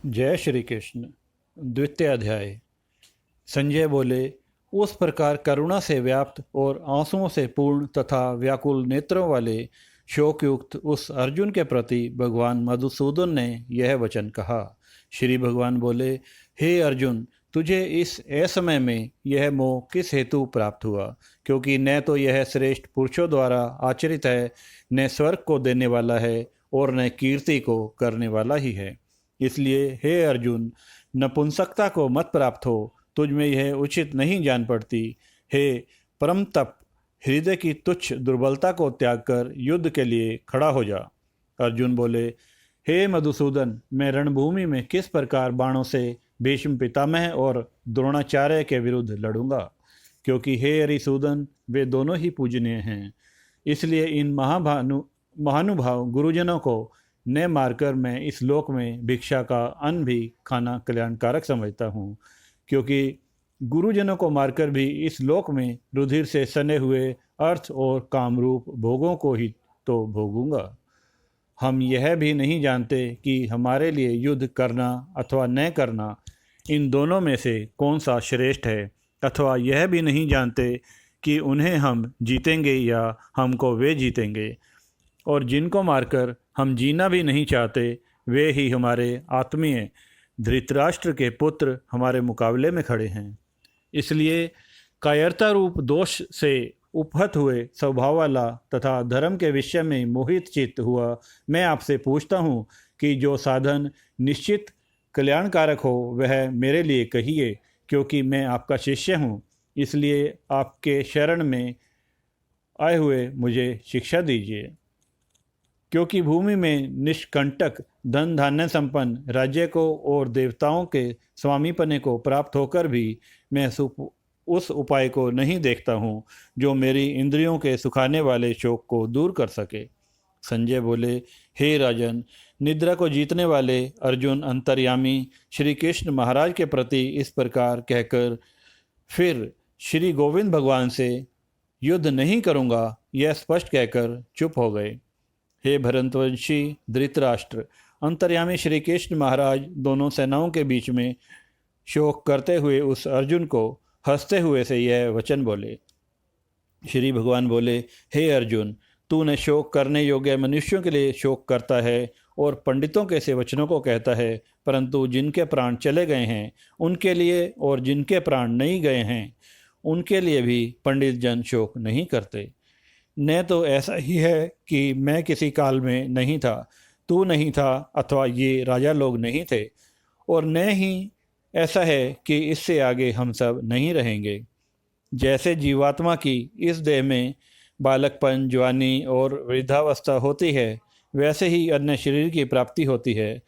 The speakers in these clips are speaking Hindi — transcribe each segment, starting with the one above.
जय श्री कृष्ण। द्वितीय अध्याय। संजय बोले, उस प्रकार करुणा से व्याप्त और आंसुओं से पूर्ण तथा व्याकुल नेत्रों वाले शोकयुक्त उस अर्जुन के प्रति भगवान मधुसूदन ने यह वचन कहा। श्री भगवान बोले, हे अर्जुन, तुझे इस असमय में यह मोह किस हेतु प्राप्त हुआ? क्योंकि न तो यह श्रेष्ठ पुरुषों द्वारा आचरित है, न स्वर्ग को देने वाला है और न कीर्ति को करने वाला ही है। इसलिए हे अर्जुन, नपुंसकता को मत प्राप्त हो, तुझ में यह उचित नहीं जान पड़ती। हे परम तप, हृदय की तुच्छ दुर्बलता को त्याग कर युद्ध के लिए खड़ा हो जा। अर्जुन बोले, हे मधुसूदन, मैं रणभूमि में किस प्रकार बाणों से भीष्म पितामह और द्रोणाचार्य के विरुद्ध लड़ूंगा? क्योंकि हे हरिसूदन, वे दोनों ही पूजनीय हैं। इसलिए इन महानुभाव गुरुजनों को न मारकर मैं इस लोक में भिक्षा का अन्न भी खाना कल्याणकारक समझता हूँ। क्योंकि गुरुजनों को मारकर भी इस लोक में रुधिर से सने हुए अर्थ और कामरूप भोगों को ही तो भोगूंगा। हम यह भी नहीं जानते कि हमारे लिए युद्ध करना अथवा न करना, इन दोनों में से कौन सा श्रेष्ठ है, अथवा यह भी नहीं जानते कि उन्हें हम जीतेंगे या हमको वे जीतेंगे। और जिनको मारकर हम जीना भी नहीं चाहते, वे ही हमारे आत्मीय धृतराष्ट्र के पुत्र हमारे मुकाबले में खड़े हैं। इसलिए कायरता रूप दोष से उपहत हुए स्वभाव वाला तथा धर्म के विषय में मोहित चित्त हुआ मैं आपसे पूछता हूँ कि जो साधन निश्चित कल्याणकारक हो वह मेरे लिए कहिए, क्योंकि मैं आपका शिष्य हूँ। इसलिए आपके शरण में आए हुए मुझे शिक्षा दीजिए। क्योंकि भूमि में निष्कंटक धन धान्य संपन्न राज्य को और देवताओं के स्वामीपने को प्राप्त होकर भी मैं उस उपाय को नहीं देखता हूँ जो मेरी इंद्रियों के सुखाने वाले शोक को दूर कर सके। संजय बोले, हे राजन, निद्रा को जीतने वाले अर्जुन अंतर्यामी श्री कृष्ण महाराज के प्रति इस प्रकार कहकर फिर श्री गोविंद भगवान से युद्ध नहीं करूँगा यह स्पष्ट कहकर चुप हो गए। हे भरतवंशी धृतराष्ट्र, अंतर्यामी श्री कृष्ण महाराज दोनों सेनाओं के बीच में शोक करते हुए उस अर्जुन को हंसते हुए से यह वचन बोले। श्री भगवान बोले, हे अर्जुन, तू न शोक करने योग्य मनुष्यों के लिए शोक करता है और पंडितों के से वचनों को कहता है, परंतु जिनके प्राण चले गए हैं उनके लिए और जिनके प्राण नहीं गए हैं उनके लिए भी पंडित जन शोक नहीं करते। न तो ऐसा ही है कि मैं किसी काल में नहीं था, तू नहीं था, अथवा ये राजा लोग नहीं थे, और न ही ऐसा है कि इससे आगे हम सब नहीं रहेंगे। जैसे जीवात्मा की इस देह में बालकपन, जवानी और वृद्धावस्था होती है, वैसे ही अन्य शरीर की प्राप्ति होती है।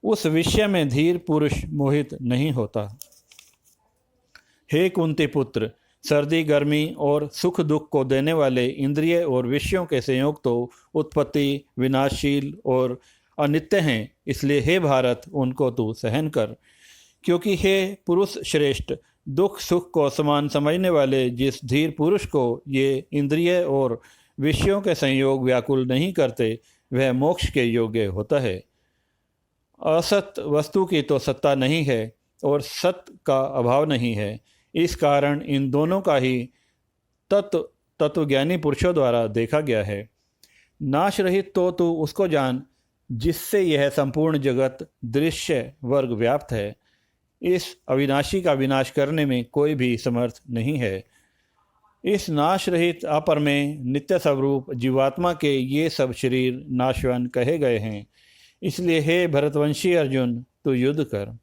उस विषय में धीर पुरुष मोहित नहीं होता। हे कुंती पुत्र, सर्दी गर्मी और सुख दुख को देने वाले इंद्रिय और विषयों के संयोग तो उत्पत्ति, विनाशशील और अनित्य हैं। इसलिए हे भारत, उनको तू सहन कर। क्योंकि हे पुरुष श्रेष्ठ, दुख सुख को समान समझने वाले जिस धीर पुरुष को ये इंद्रिय और विषयों के संयोग व्याकुल नहीं करते, वह मोक्ष के योग्य होता है। असत वस्तु की तो सत्ता नहीं है और सत्य का अभाव नहीं है। इस कारण इन दोनों का ही तत्वज्ञानी पुरुषों द्वारा देखा गया है। नाश रहित तो तू उसको जान जिससे यह संपूर्ण जगत दृश्य वर्ग व्याप्त है। इस अविनाशी का विनाश करने में कोई भी समर्थ नहीं है। इस नाश रहित अपर में नित्य स्वरूप जीवात्मा के ये सब शरीर नाशवान कहे गए हैं। इसलिए हे भरतवंशी अर्जुन, तू युद्ध कर।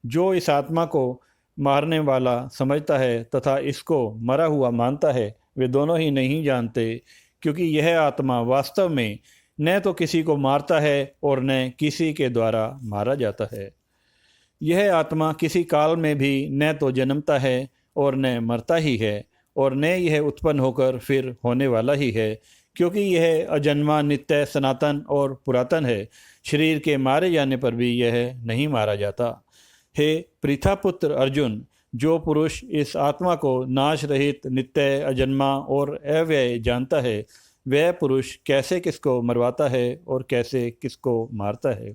जो इस आत्मा को मारने वाला समझता है तथा इसको मरा हुआ मानता है, वे दोनों ही नहीं जानते, क्योंकि यह आत्मा वास्तव में न तो किसी को मारता है और न किसी के द्वारा मारा जाता है। यह आत्मा किसी काल में भी न तो जन्मता है और न मरता ही है, और न यह उत्पन्न होकर फिर होने वाला ही है, क्योंकि यह अजन्मा, नित्य, सनातन और पुरातन है। शरीर के मारे जाने पर भी यह नहीं मारा जाता। हे पृथापुत्र अर्जुन, जो पुरुष इस आत्मा को नाश रहित, नित्य, अजन्मा और अव्यय जानता है, वह पुरुष कैसे किसको मरवाता है और कैसे किसको मारता है।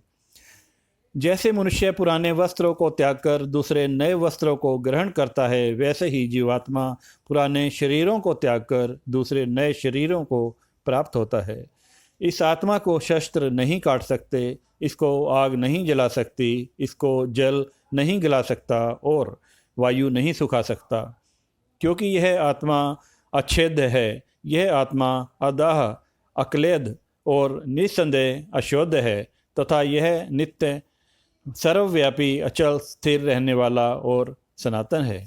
जैसे मनुष्य पुराने वस्त्रों को त्याग कर दूसरे नए वस्त्रों को ग्रहण करता है, वैसे ही जीवात्मा पुराने शरीरों को त्याग कर दूसरे नए शरीरों को प्राप्त होता है। इस आत्मा को शस्त्र नहीं काट सकते, इसको आग नहीं जला सकती, इसको जल नहीं गला सकता और वायु नहीं सुखा सकता, क्योंकि यह आत्मा अच्छेद्य है। यह आत्मा अदाह, अक्लेद और निस्संदेह अशोध्य है तथा यह नित्य, सर्वव्यापी, अचल, स्थिर रहने वाला और सनातन है।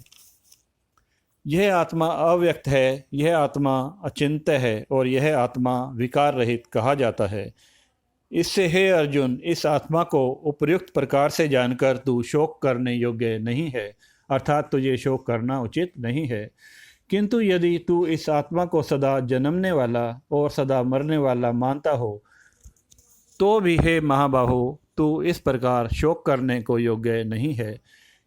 यह आत्मा अव्यक्त है, यह आत्मा अचिंत्य है और यह आत्मा विकार रहित कहा जाता है। इससे हे अर्जुन, इस आत्मा को उपयुक्त प्रकार से जानकर तू शोक करने योग्य नहीं है, अर्थात तुझे शोक करना उचित नहीं है। किंतु यदि तू इस आत्मा को सदा जन्मने वाला और सदा मरने वाला मानता हो, तो भी हे महाबाहो, तू इस प्रकार शोक करने को योग्य नहीं है,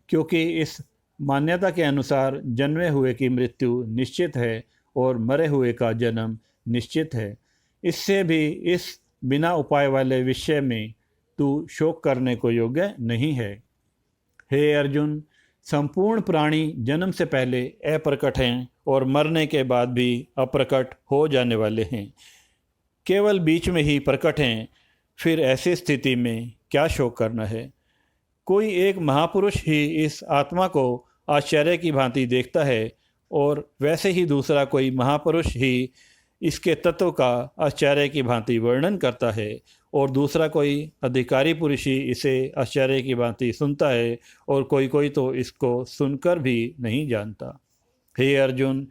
क्योंकि इस मान्यता के अनुसार जन्मे हुए की मृत्यु निश्चित है और मरे हुए का जन्म निश्चित है। इससे भी इस बिना उपाय वाले विषय में तू शोक करने को योग्य नहीं है। हे अर्जुन, संपूर्ण प्राणी जन्म से पहले अप्रकट हैं और मरने के बाद भी अप्रकट हो जाने वाले हैं, केवल बीच में ही प्रकट हैं। फिर ऐसी स्थिति में क्या शोक करना है? कोई एक महापुरुष ही इस आत्मा को आश्चर्य की भांति देखता है और वैसे ही दूसरा कोई महापुरुष ही इसके तत्व का आश्चर्य की भांति वर्णन करता है और दूसरा कोई अधिकारी पुरुष ही इसे आश्चर्य की भांति सुनता है और कोई कोई तो इसको सुनकर भी नहीं जानता। हे अर्जुन,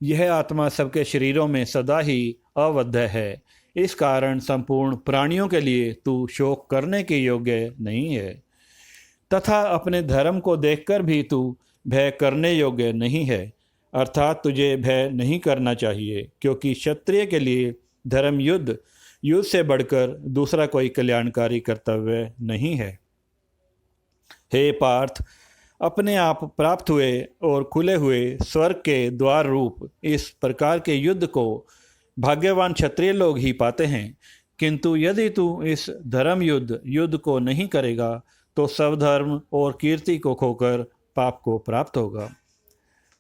यह आत्मा सबके शरीरों में सदा ही अवद्ध है। इस कारण संपूर्ण प्राणियों के लिए तू शोक करने के योग्य नहीं है तथा अपने धर्म को देखकर भी तू भय करने योग्य नहीं है, अर्थात तुझे भय नहीं करना चाहिए, क्योंकि क्षत्रिय के लिए धर्म युद्ध से बढ़कर दूसरा कोई कल्याणकारी कर्तव्य नहीं है। हे पार्थ, अपने आप प्राप्त हुए और खुले हुए स्वर्ग के द्वार रूप इस प्रकार के युद्ध को भाग्यवान क्षत्रिय लोग ही पाते हैं। किंतु यदि तू इस धर्म युद्ध को नहीं करेगा तो स्वधर्म और कीर्ति को खोकर पाप को प्राप्त होगा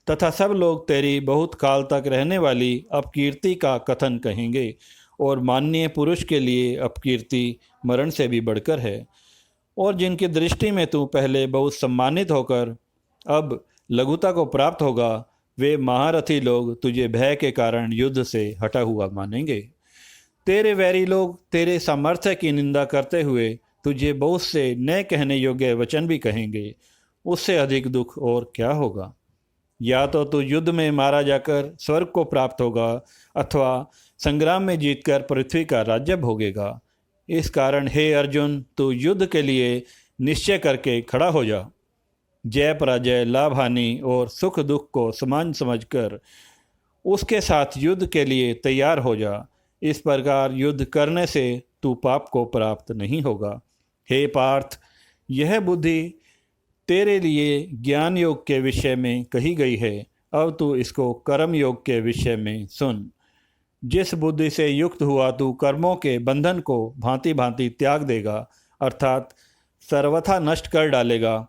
तथा सब लोग तेरी बहुत काल तक रहने वाली अपकीर्ति का कथन कहेंगे और माननीय पुरुष के लिए अपकीर्ति मरण से भी बढ़कर है। और जिनकी दृष्टि में तू पहले बहुत सम्मानित होकर अब लघुता को प्राप्त होगा, वे महारथी लोग तुझे भय के कारण युद्ध से हटा हुआ मानेंगे। तेरे वैरी लोग तेरे सामर्थ्य की निंदा करते हुए तुझे बहुत से न कहने योग्य वचन भी कहेंगे। उससे अधिक दुख और क्या होगा? या तो तू युद्ध में मारा जाकर स्वर्ग को प्राप्त होगा अथवा संग्राम में जीतकर पृथ्वी का राज्य भोगेगा। इस कारण हे अर्जुन, तू युद्ध के लिए निश्चय करके खड़ा हो जा। जय पराजय, लाभ हानि और सुख दुख को समान समझकर उसके साथ युद्ध के लिए तैयार हो जा। इस प्रकार युद्ध करने से तू पाप को प्राप्त नहीं होगा। हे पार्थ, यह बुद्धि तेरे लिए ज्ञान योग के विषय में कही गई है। अब तू इसको कर्म योग के विषय में सुन। जिस बुद्धि से युक्त हुआ तू कर्मों के बंधन को भांति भांति त्याग देगा, अर्थात सर्वथा नष्ट कर डालेगा।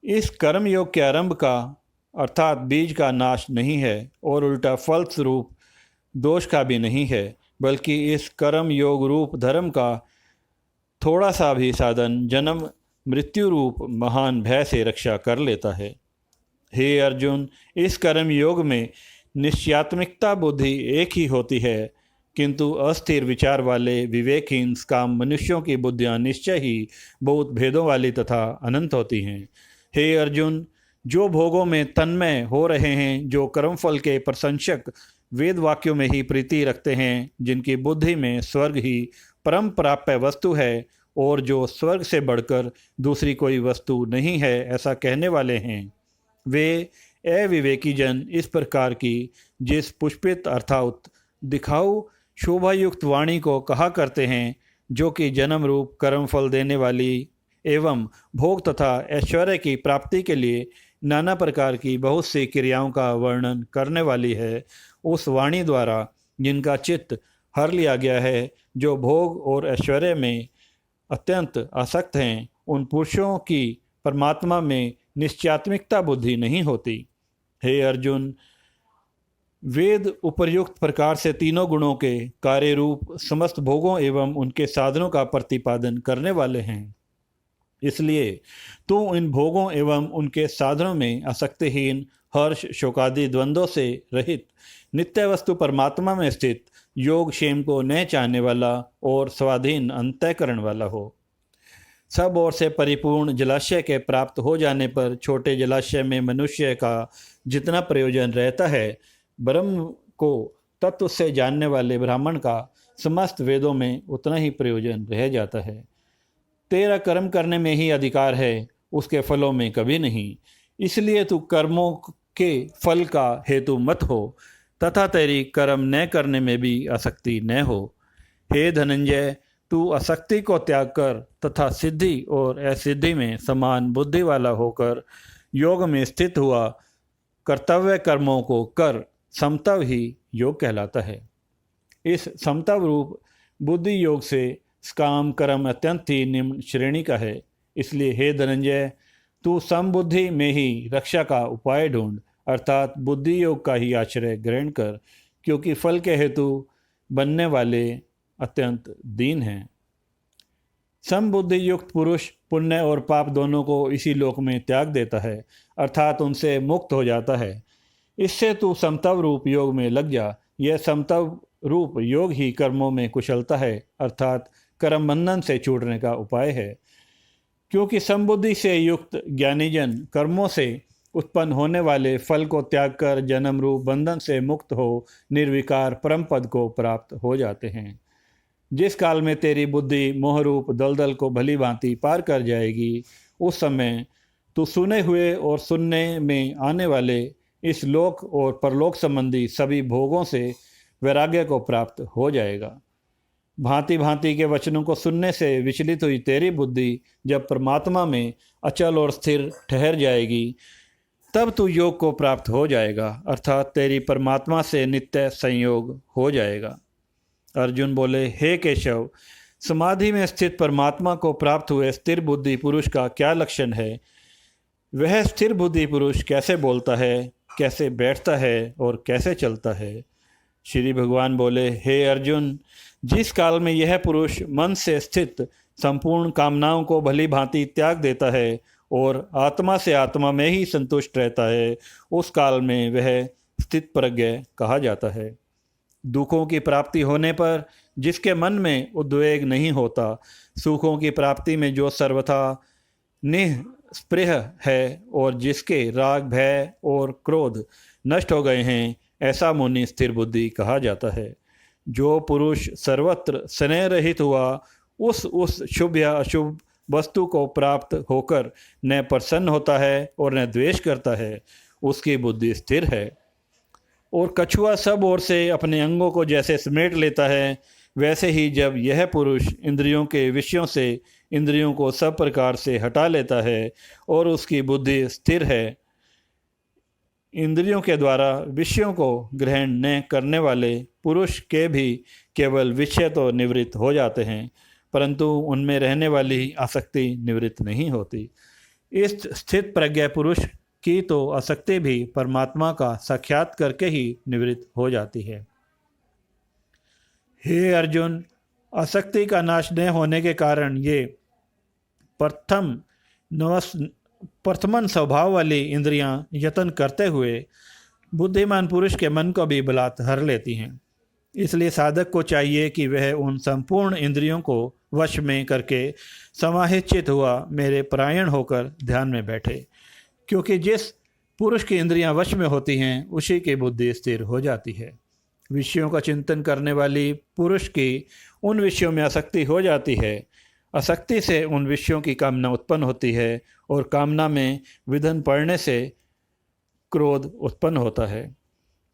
इस कर्म योग के आरंभ का अर्थात बीज का नाश नहीं है और उल्टा फल स्वरूप दोष का भी नहीं है, बल्कि इस कर्म योग रूप धर्म का थोड़ा सा भी साधन जन्म मृत्यु रूप महान भय से रक्षा कर लेता है। हे अर्जुन, इस कर्म योग में निश्चयात्मिकता बुद्धि एक ही होती है, किंतु अस्थिर विचार वाले विवेकहीन काम मनुष्यों की बुद्धियां निश्चय ही बहुत भेदों वाली तथा अनंत होती हैं। हे अर्जुन, जो भोगों में तन्मय हो रहे हैं, जो कर्मफल के प्रशंसक वेद वाक्यों में ही प्रीति रखते हैं, जिनकी बुद्धि में स्वर्ग ही परम प्राप्य वस्तु है और जो स्वर्ग से बढ़कर दूसरी कोई वस्तु नहीं है ऐसा कहने वाले हैं, वे अविवेकी जन इस प्रकार की जिस पुष्पित अर्थात दिखाऊ शोभायुक्त वाणी को कहा करते हैं, जो कि जन्म रूप कर्म फल देने वाली एवं भोग तथा ऐश्वर्य की प्राप्ति के लिए नाना प्रकार की बहुत सी क्रियाओं का वर्णन करने वाली है, उस वाणी द्वारा जिनका चित्त हर लिया गया है, जो भोग और ऐश्वर्य में अत्यंत आसक्त हैं, उन पुरुषों की परमात्मा में निश्चयात्मिकता बुद्धि नहीं होती। हे अर्जुन, वेद उपर्युक्त प्रकार से तीनों गुणों के कार्य रूप समस्त भोगों एवं उनके साधनों का प्रतिपादन करने वाले हैं। इसलिए तू इन भोगों एवं उनके साधनों में आसक्तिहीन, हर्ष शोकादि द्वंद्वों से रहित, नित्य वस्तु परमात्मा में स्थित, योग क्षेम को न चाहने वाला और स्वाधीन अंतःकरण वाला हो। सब ओर से परिपूर्ण जलाशय के प्राप्त हो जाने पर छोटे जलाशय में मनुष्य का जितना प्रयोजन रहता है, ब्रह्म को तत्व से जानने वाले ब्राह्मण का समस्त वेदों में उतना ही प्रयोजन रह जाता है। तेरा कर्म करने में ही अधिकार है, उसके फलों में कभी नहीं। इसलिए तू कर्मों के फल का हेतु मत हो तथा तेरी कर्म न करने में भी आसक्ति न हो। हे धनंजय, तू आसक्ति को त्याग कर तथा सिद्धि और असिद्धि में समान बुद्धि वाला होकर योग में स्थित हुआ कर्तव्य कर्मों को कर। समतव ही योग कहलाता है। इस समतव रूप बुद्धि योग से काम कर्म अत्यंत ही निम्न श्रेणी का है। इसलिए हे धनंजय, तू समबुद्धि में ही रक्षा का उपाय ढूंढ, अर्थात बुद्धि योग का ही आश्रय ग्रहण कर, क्योंकि फल के हेतु बनने वाले अत्यंत दीन हैं। समबुद्धि युक्त पुरुष पुण्य और पाप दोनों को इसी लोक में त्याग देता है, अर्थात उनसे मुक्त हो जाता है। इससे तू समतव रूप योग में लग जा। यह समतव रूप योग ही कर्मों में कुशलता है, अर्थात कर्म बंधन से छूटने का उपाय है। क्योंकि समबुद्धि से युक्त ज्ञानीजन कर्मों से उत्पन्न होने वाले फल को त्याग कर जन्म रूप बंधन से मुक्त हो निर्विकार परम पद को प्राप्त हो जाते हैं। जिस काल में तेरी बुद्धि मोहरूप दलदल को भली भांति पार कर जाएगी, उस समय तू सुने हुए और सुनने में आने वाले इस लोक और परलोक संबंधी सभी भोगों से वैराग्य को प्राप्त हो जाएगा। भांति भांति के वचनों को सुनने से विचलित हुई तेरी बुद्धि जब परमात्मा में अचल और स्थिर ठहर जाएगी, तब तू योग को प्राप्त हो जाएगा, अर्थात तेरी परमात्मा से नित्य संयोग हो जाएगा। अर्जुन बोले, हे केशव, समाधि में स्थित परमात्मा को प्राप्त हुए स्थिर बुद्धि पुरुष का क्या लक्षण है? वह स्थिर बुद्धि पुरुष कैसे बोलता है, कैसे बैठता है और कैसे चलता है? श्री भगवान बोले, हे अर्जुन, जिस काल में यह पुरुष मन से स्थित संपूर्ण कामनाओं को भली भांति त्याग देता है और आत्मा से आत्मा में ही संतुष्ट रहता है, उस काल में वह स्थित प्रज्ञ कहा जाता है। दुखों की प्राप्ति होने पर जिसके मन में उद्वेग नहीं होता, सुखों की प्राप्ति में जो सर्वथा निःस्पृह है और जिसके राग भय और क्रोध नष्ट हो गए हैं, ऐसा मुनि स्थिर बुद्धि कहा जाता है। जो पुरुष सर्वत्र स्नेह रहित हुआ उस शुभ या अशुभ वस्तु को प्राप्त होकर न प्रसन्न होता है और न द्वेष करता है, उसकी बुद्धि स्थिर है। और कछुआ सब ओर से अपने अंगों को जैसे समेट लेता है, वैसे ही जब यह पुरुष इंद्रियों के विषयों से इंद्रियों को सब प्रकार से हटा लेता है और उसकी बुद्धि स्थिर है, इंद्रियों के द्वारा विषयों को ग्रहण न करने वाले पुरुष के भी केवल विषय तो निवृत्त हो जाते हैं, परंतु उनमें रहने वाली आसक्ति निवृत्त नहीं होती। इस स्थित प्रज्ञा पुरुष की तो आसक्ति भी परमात्मा का साक्षात करके ही निवृत्त हो जाती है। हे अर्जुन, आसक्ति का नाश न होने के कारण ये प्रथमन स्वभाव वाली इंद्रियां यत्न करते हुए बुद्धिमान पुरुष के मन को भी बलात् हर लेती हैं। इसलिए साधक को चाहिए कि वह उन संपूर्ण इंद्रियों को वश में करके समाहित हुआ मेरे परायण होकर ध्यान में बैठे, क्योंकि जिस पुरुष की इंद्रियां वश में होती हैं उसी की बुद्धि स्थिर हो जाती है। विषयों का चिंतन करने वाली पुरुष की उन विषयों में आसक्ति हो जाती है। आसक्ति से उन विषयों की कामना उत्पन्न होती है और कामना में विघ्न पड़ने से क्रोध उत्पन्न होता है।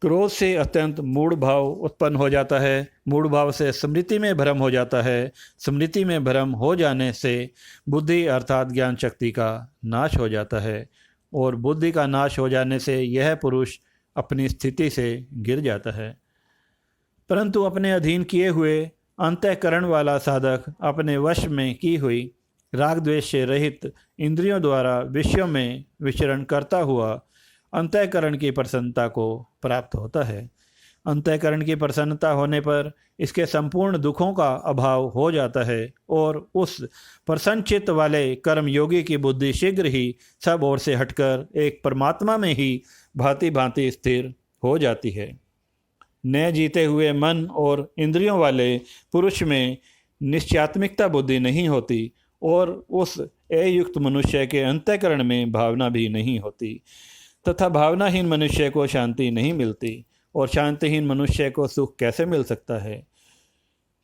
क्रोध से अत्यंत मूढ़ भाव उत्पन्न हो जाता है। मूढ़ भाव से स्मृति में भ्रम हो जाता है। स्मृति में भ्रम हो जाने से बुद्धि अर्थात ज्ञान शक्ति का नाश हो जाता है और बुद्धि का नाश हो जाने से यह पुरुष अपनी स्थिति से गिर जाता है। परंतु अपने अधीन किए हुए अंतःकरण वाला साधक अपने वश में की हुई राग द्वेष से रहित इंद्रियों द्वारा विषयों में विचरण करता हुआ अंतःकरण की प्रसन्नता को प्राप्त होता है। अंतःकरण की प्रसन्नता होने पर इसके संपूर्ण दुखों का अभाव हो जाता है और उस प्रसन्नचित्त वाले कर्म योगी की बुद्धि शीघ्र ही सब ओर से हटकर एक परमात्मा में ही भांति भांति स्थिर हो जाती है। न जीते हुए मन और इंद्रियों वाले पुरुष में निश्चयात्मिकता बुद्धि नहीं होती और उस अयुक्त मनुष्य के अंतःकरण में भावना भी नहीं होती तथा भावनाहीन मनुष्य को शांति नहीं मिलती। और शांतिहीन मनुष्य को सुख कैसे मिल सकता है?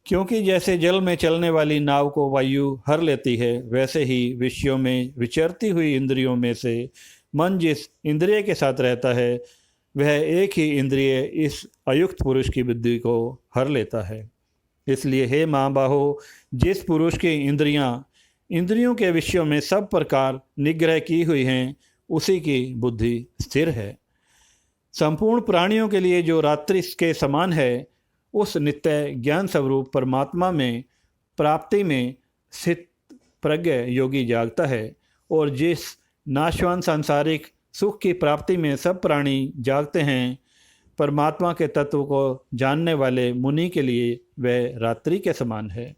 क्योंकि जैसे जल में चलने वाली नाव को वायु हर लेती है, वैसे ही विषयों में विचरती हुई इंद्रियों में से मन जिस इंद्रिय के साथ रहता है वह एक ही इंद्रिय इस अयुक्त पुरुष की बुद्धि को हर लेता है। इसलिए हे महाबाहो, जिस पुरुष की इंद्रियों के विषयों में सब प्रकार निग्रह की हुई हैं, उसी की बुद्धि स्थिर है। संपूर्ण प्राणियों के लिए जो रात्रि के समान है, उस नित्य ज्ञान स्वरूप परमात्मा में प्राप्ति में स्थित प्रज्ञ योगी जागता है। और जिस नाशवान सांसारिक सुख की प्राप्ति में सब प्राणी जागते हैं, परमात्मा के तत्व को जानने वाले मुनि के लिए वह रात्रि के समान है।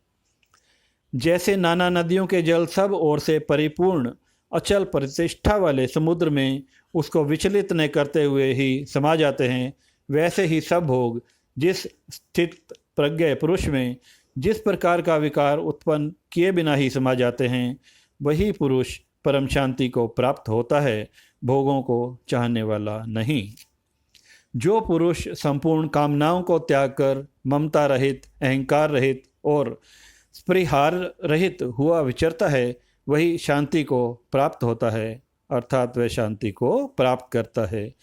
जैसे नाना नदियों के जल सब ओर से परिपूर्ण अचल प्रतिष्ठा वाले समुद्र में उसको विचलित न करते हुए ही समा जाते हैं, वैसे ही सब भोग जिस स्थित प्रज्ञ पुरुष में जिस प्रकार का विकार उत्पन्न किए बिना ही समा जाते हैं, वही पुरुष परम शांति को प्राप्त होता है, भोगों को चाहने वाला नहीं। जो पुरुष संपूर्ण कामनाओं को त्याग कर ममता रहित, अहंकार रहित और स्पृहार रहित हुआ विचरता है, वही शांति को प्राप्त होता है, अर्थात वह शांति को प्राप्त करता है।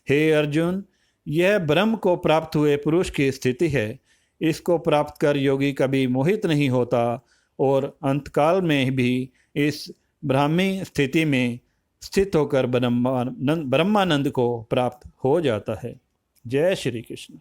हे अर्जुन, यह ब्रह्म को प्राप्त हुए पुरुष की स्थिति है। इसको प्राप्त कर योगी कभी मोहित नहीं होता और अंतकाल में भी इस ब्राह्मी स्थिति में स्थित होकर ब्रह्मानंद को प्राप्त हो जाता है। जय श्री कृष्ण।